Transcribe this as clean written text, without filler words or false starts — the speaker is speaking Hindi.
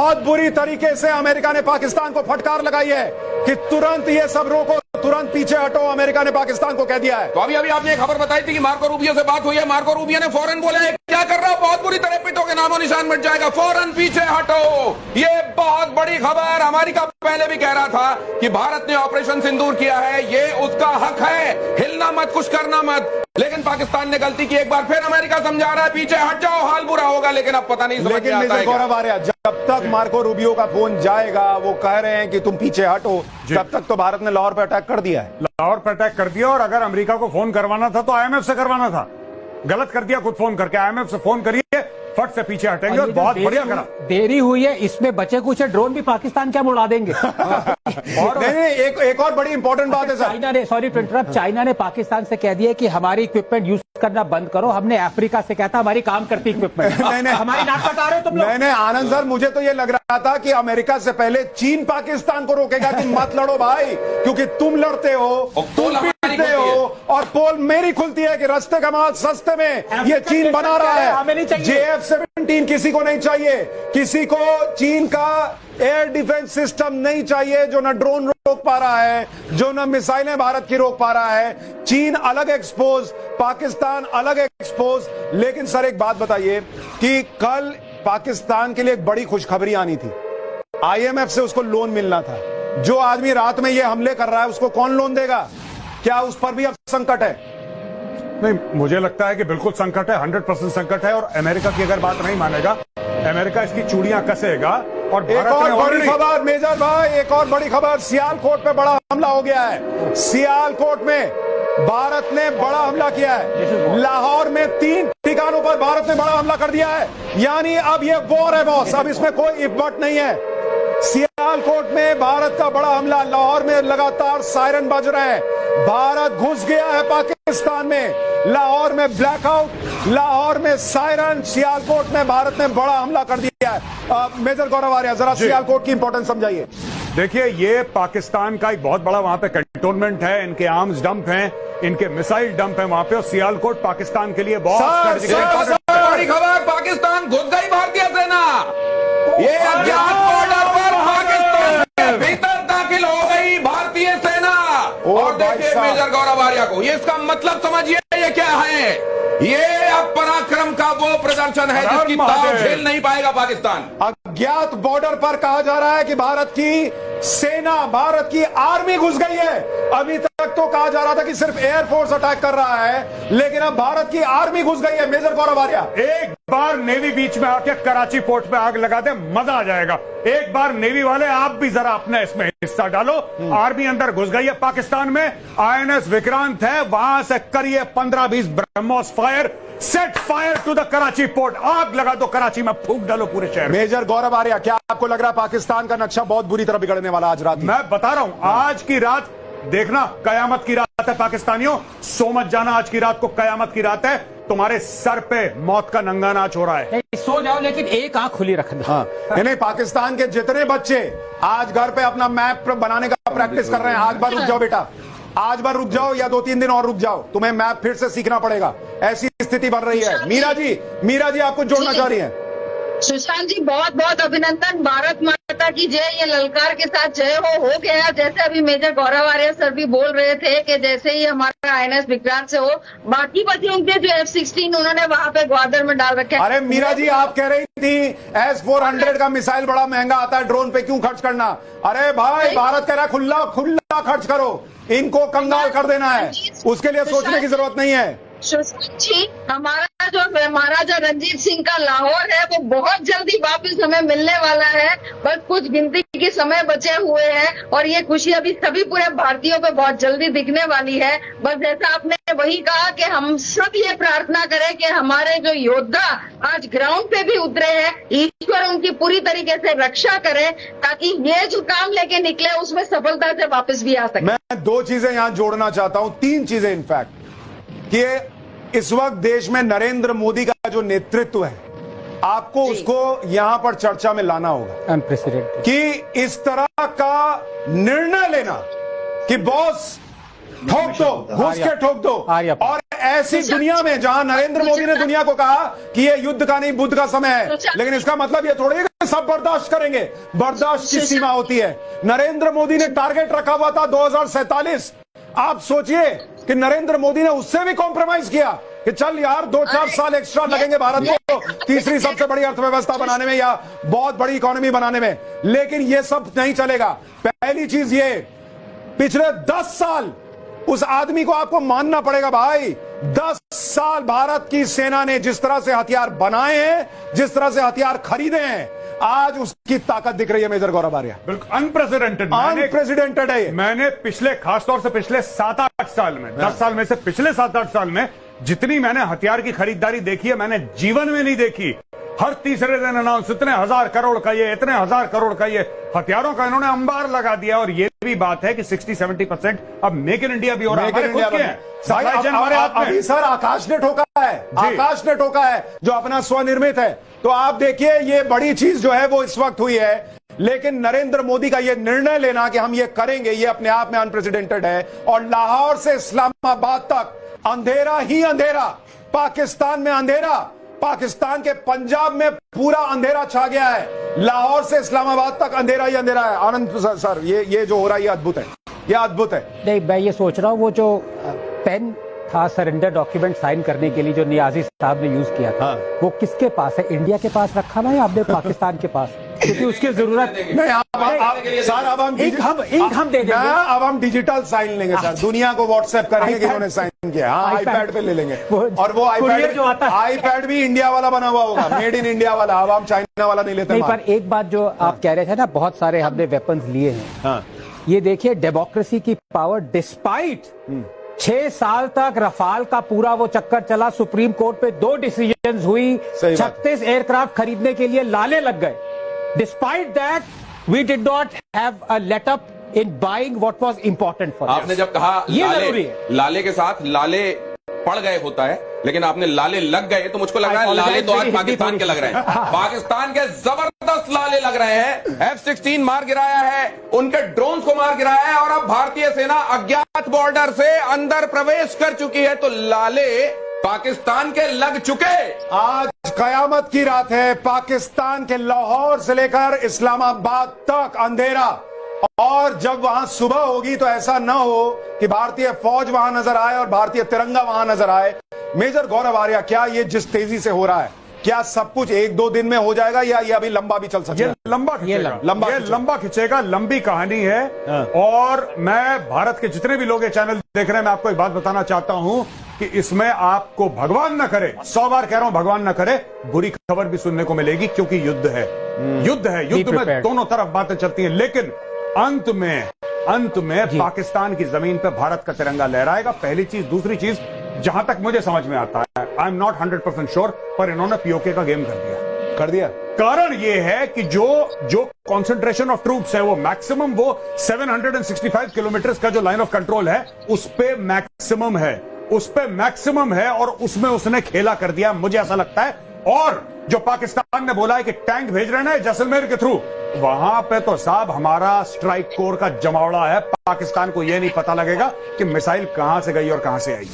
बहुत बुरी तरीके से अमेरिका ने पाकिस्तान को फटकार लगाई है कि तुरंत ये सब रोको, तुरंत पीछे हटो। अमेरिका ने पाकिस्तान को कह दिया है। तो अभी आपने एक खबर बताई थी कि मार्को रूबियो से बात हुई है। मार्को रूबियो ने फौरन बोला है क्या कर रहा हो, बहुत बुरी तरह पिटोगे, नामो निशान मिट जाएगा, फौरन पीछे हटो। ये बहुत बड़ी खबर। अमेरिका पहले भी कह रहा था कि भारत ने ऑपरेशन सिंदूर किया है, ये उसका हक है, हिलना मत, कुछ करना मत। लेकिन पाकिस्तान ने गलती की। एक बार फिर अमेरिका समझा रहा है पीछे हट जाओ, हाल बुरा होगा। लेकिन अब पता नहीं समझ में आता है। गौरव आर्या, जब तक मार्को रूबियो का फोन जाएगा, वो कह रहे हैं कि तुम पीछे हटो, तब तक तो भारत ने लाहौर पर अटैक कर दिया है। लाहौर पर अटैक कर दिया। और अगर अमेरिका को फोन करवाना था तो आईएमएफ से करवाना था। गलत कर दिया खुद फोन करके। आईएमएफ से फोन करिए, फट से पीछे हटेंगे। और बहुत बढ़िया करा। देरी हुई है, इसमें बचे कुछ ड्रोन भी पाकिस्तान क्या उड़ा देंगे। और एक और बड़ी इंपॉर्टेंट बात है सर, चाइना ने, सॉरी टू इंटरप्ट, चाइना ने पाकिस्तान से कह दिया कि हमारी इक्विपमेंट यूज करना बंद करो। हमने अफ्रीका से कहता हमारी काम करती इक्विपमेंट। नहीं, हमारी नाक कटा रहे हो तुम लोग। नहीं, आनंद सर, मुझे तो ये लग रहा था कि अमेरिका से पहले चीन पाकिस्तान को रोकेगा कि मत लड़ो भाई, क्योंकि तुम लड़ते हो, तुम पीटते हो, और पोल मेरी खुलती है कि रास्ते का माल सस्ते में ये चीन बना रहा है। JF-17 किसी को नहीं चाहिए, किसी को चीन का एयर डिफेंस सिस्टम नहीं चाहिए जो न ड्रोन रोक पा रहा है, जो न मिसाइलें भारत की रोक पा रहा है। चीन अलग एक्सपोज, पाकिस्तान अलग एक्सपोज। लेकिन सर एक बात बताइए कि कल पाकिस्तान के लिए एक बड़ी खुशखबरी आनी थी। IMF से उसको लोन मिलना था। जो आदमी रात में ये हमले कर रहा है उसको कौन लोन देगा? क्या उस पर भी अब संकट है? नहीं, मुझे लगता है कि बिल्कुल संकट है, 100% संकट है। और अमेरिका की अगर बात नहीं मानेगा, अमेरिका इसकी चूड़ियां कसेगा। और एक और बड़ी खबर मेजर भाई, एक और बड़ी खबर, सियालकोट पे बड़ा हमला हो गया है। सियालकोट में भारत ने बड़ा हमला किया है। लाहौर में 3 ठिकानों पर भारत ने बड़ा हमला कर दिया है। यानी अब ये वॉर है बॉस, अब इसमें कोई इफ बट नहीं है। सियालकोट में भारत का बड़ा हमला, लाहौर में लगातार सायरन बज रहे हैं। भारत घुस गया है पाकिस्तान में। लाहौर में ब्लैकआउट, लाहौर में सायरन, सियालकोट में भारत ने बड़ा हमला कर दिया है। मेजर गौरव आर्या, जरा सियालकोट की इंपॉर्टेंस समझाइए। देखिए, ये पाकिस्तान का एक बहुत बड़ा वहां पे कैंटोनमेंट है, इनके आर्म्स डंप हैं, इनके मिसाइल डंप है वहां पे। और सियालकोट पाकिस्तान के लिए बहुत बड़ी खबर, पाकिस्तान घुस गई भारतीय सेना। ये अज्ञात बॉर्डर पर पाकिस्तान के भीतर दाखिल हो गई भारतीय सेना। और देखिए मेजर गौरव आर्या को, ये इसका मतलब समझिए ये क्या है। ये अब पराक्रम का वो प्रदर्शन है जिसकी ताव झेल नहीं पाएगा पाकिस्तान। अज्ञात बॉर्डर पर कहा जा रहा है कि भारत की सेना, भारत की आर्मी घुस गई है। अभी तक तो कहा जा रहा था कि सिर्फ एयरफोर्स अटैक कर रहा है, लेकिन अब भारत की आर्मी घुस गई है। मेजर गौरव आर्या, एक बार नेवी बीच में आके कराची पोर्ट पे आग लगा दे, मजा आ जाएगा। एक बार नेवी वाले आप भी जरा अपना इसमें हिस्सा डालो। आर्मी अंदर घुस गई है पाकिस्तान में। INS विक्रांत है, वहां से करिए 15-20 BrahMos fire, set fire to the Karachi port. आग लगा दो कराची में, फूंक डालो पूरे शहर। मेजर गौरव आर्या, क्या आपको लग रहा है पाकिस्तान का नक्शा बहुत बुरी तरह बिगड़ने वाला आज रात? मैं बता रहा हूं, आज की रात देखना कयामत की रात है पाकिस्तानियों। सो मत जाना, आज की रात को कयामत की रात है। तुम्हारे सर पे मौत का नंगा नाच हो रहा है। सो जाओ, लेकिन एक आंख खुली रखना। हाँ, नहीं, पाकिस्तान के जितने बच्चे आज घर पे अपना मैप बनाने का प्रैक्टिस कर रहे हैं, आज बार रुक जाओ बेटा, आज बार रुक जाओ, या 2-3 दिन और रुक जाओ, तुम्हें मैप फिर से सीखना पड़ेगा। ऐसी स्थिति बन रही है। मीरा जी आपको जोड़ना चाह रही हैं। सुशांत जी, बहुत बहुत अभिनंदन। भारत माता की जय। ये ललकार के साथ जय हो गया। जैसे अभी मेजर गौरव आर्या सर भी बोल रहे थे कि जैसे ही हमारा INS विक्रांत से हो, बाकी बच्चों के जो F-16 उन्होंने वहां पे ग्वादर में डाल रखे। अरे मीरा जी, आप कह रही थी S-400 का मिसाइल बड़ा महंगा आता है, ड्रोन पे क्यों खर्च करना? अरे भाई, भारत कह रहा है खुला खुला खर्च करो, इनको कंगाल कर देना है, उसके लिए सोचने की जरूरत नहीं है। सुशांत जी, हमारा जो महाराजा रंजीत सिंह का लाहौर है वो बहुत जल्दी वापस हमें मिलने वाला है। बस कुछ गिनती के समय बचे हुए हैं और ये खुशी अभी सभी पूरे भारतीयों पे बहुत जल्दी दिखने वाली है। बस जैसा आपने वही कहा कि हम सब ये प्रार्थना करें कि हमारे जो योद्धा आज ग्राउंड पे भी उतरे हैं, ईश्वर उनकी पूरी तरीके से रक्षा करे ताकि ये जो काम लेके निकले उसमें सफलता से वापस भी आ सके। मैं 2 चीजें यहां जोड़ना चाहता हूं, 3 चीजें इनफैक्ट, कि इस वक्त देश में नरेंद्र मोदी का जो नेतृत्व है, आपको उसको यहां पर चर्चा में लाना होगा। कि इस तरह का निर्णय लेना कि बॉस ठोक दो, घुस के ठोक दो। और ऐसी दुनिया में जहां नरेंद्र मोदी ने दुनिया को कहा कि ये युद्ध का नहीं बुद्ध का समय है, लेकिन इसका मतलब ये थोड़ी है कि सब बर्दाश्त करेंगे। बर्दाश्त की सीमा होती है। नरेंद्र मोदी ने टारगेट रखा हुआ था 2047। आप सोचिए कि नरेंद्र मोदी ने उससे भी कॉम्प्रोमाइज किया कि चल यार 2-4 साल एक्स्ट्रा लगेंगे भारत को तीसरी सबसे बड़ी अर्थव्यवस्था बनाने में या बहुत बड़ी इकोनॉमी बनाने में। लेकिन ये सब नहीं चलेगा। पहली चीज ये, पिछले 10 साल उस आदमी को आपको मानना पड़ेगा भाई। 10 साल भारत की सेना ने जिस तरह से हथियार बनाए हैं, जिस तरह से हथियार खरीदे हैं, आज उसकी ताकत दिख रही है मेजर गौरव आर्या। बिल्कुल अनप्रेसिडेंटेड है। मैंने पिछले, खासतौर से पिछले 7-8 साल में, 10 साल में से पिछले 7-8 साल में जितनी मैंने हथियार की खरीदारी देखी है, मैंने जीवन में नहीं देखी। हर तीसरे दिन अनाउंस, इतने हजार करोड़ का ये, इतने हजार करोड़ का ये, हथियारों का इन्होंने अंबार लगा दिया। और ये भी बात है कि 60-70% अब मेक इन इंडिया भी हो रहा है। अभी सर आकाश ने ठोका है, आकाश ने ठोका है जो अपना स्वनिर्मित है। तो आप देखिए ये बड़ी चीज जो है वो इस वक्त हुई है। लेकिन नरेंद्र मोदी का ये निर्णय लेना कि हम ये करेंगे, ये अपने आप में अनप्रेसिडेंटेड है। और लाहौर से इस्लामाबाद तक अंधेरा ही अंधेरा, पाकिस्तान में अंधेरा, पाकिस्तान के पंजाब में पूरा अंधेरा छा गया है। लाहौर से इस्लामाबाद तक अंधेरा ही अंधेरा है। आनंद सर ये जो हो रहा है ये अद्भुत है, ये अद्भुत है। नहीं, मैं ये सोच रहा हूँ वो जो पेन था सरेंडर डॉक्यूमेंट साइन करने के लिए जो नियाजी साहब ने यूज किया था, वो किसके पास है? इंडिया के पास रखा हुआ है आपने पाकिस्तान के पास? क्योंकि उसकी जरूरत नहीं। सर अब हम दे देंगे। अब हम डिजिटल साइन लेंगे सर, दुनिया को व्हाट्सएप करेंगे कि उन्होंने साइन किया। हाँ, आईपैड पे ले लेंगे। और वो आईपैड भी इंडिया वाला बना हुआ होगा, मेड इन इंडिया वाला। अब हम चाइना वाला नहीं लेते। नहीं, पर एक बात जो आप कह रहे थे ना, बहुत सारे हमने वेपन्स लिए हैं। ये देखिए डेमोक्रेसी की पावर, डिस्पाइट 6 साल तक रफाल का पूरा वो चक्कर चला, सुप्रीम कोर्ट पे 2 डिसीजंस हुई, 36 एयरक्राफ्ट खरीदने के लिए लाले लग गए। Despite that we did not have a let up in buying what was important for. आपने जब कहा ये जरूरी है, लाले के साथ लाले पड़ गए होता है, लेकिन आपने लाले लग गए तो मुझको लग रहा है लाले तो आज पाकिस्तान के लग रहे हैं। पाकिस्तान के जबरदस्त लाले लग रहे हैं। F-16 मार गिराया है, उनके ड्रोन्स को मार गिराया है, और अब भारतीय सेना अज्ञात बॉर्डर से अंदर प्रवेश कर चुकी है। तो लाले पाकिस्तान के लग चुके। आज कयामत की रात है। पाकिस्तान के लाहौर से लेकर इस्लामाबाद तक अंधेरा, और जब वहां सुबह होगी तो ऐसा न हो कि भारतीय फौज वहां नजर आए और भारतीय तिरंगा वहां नजर आए। मेजर गौरव आर्या, क्या ये जिस तेजी से हो रहा है, क्या सब कुछ 1-2 दिन में हो जाएगा या ये अभी लंबा भी चल सकता है? लंबा खिंचेगा, लंबी कहानी है। और मैं भारत के जितने भी लोग ये चैनल देख रहे हैं, मैं आपको एक बात बताना चाहता हूं कि इसमें आपको भगवान न करे, 100 बार कह रहा हूं भगवान न करे, बुरी खबर भी सुनने को मिलेगी, क्योंकि युद्ध है। युद्ध में दोनों तरफ बातें चलती हैं। लेकिन अंत में पाकिस्तान की जमीन पर भारत का तिरंगा लहराएगा, पहली चीज। दूसरी चीज, जहां तक मुझे समझ में आता है, आई एम नॉट 100% श्योर, पर इन्होंने पीओके का गेम कर दिया। कारण यह है कि जो कॉन्सेंट्रेशन ऑफ ट्रूप्स है, वो मैक्सिमम, वो 765 किलोमीटर का जो लाइन ऑफ कंट्रोल है, उस पे मैक्सिमम है, और उसमें उसने खेला कर दिया, मुझे ऐसा लगता है। और जो पाकिस्तान ने बोला है कि टैंक भेज रहे हैं जैसलमेर के थ्रू, वहां पे तो साहब हमारा स्ट्राइक कोर का जमावड़ा है। पाकिस्तान को यह नहीं पता लगेगा कि मिसाइल कहां से गई और कहां से आई।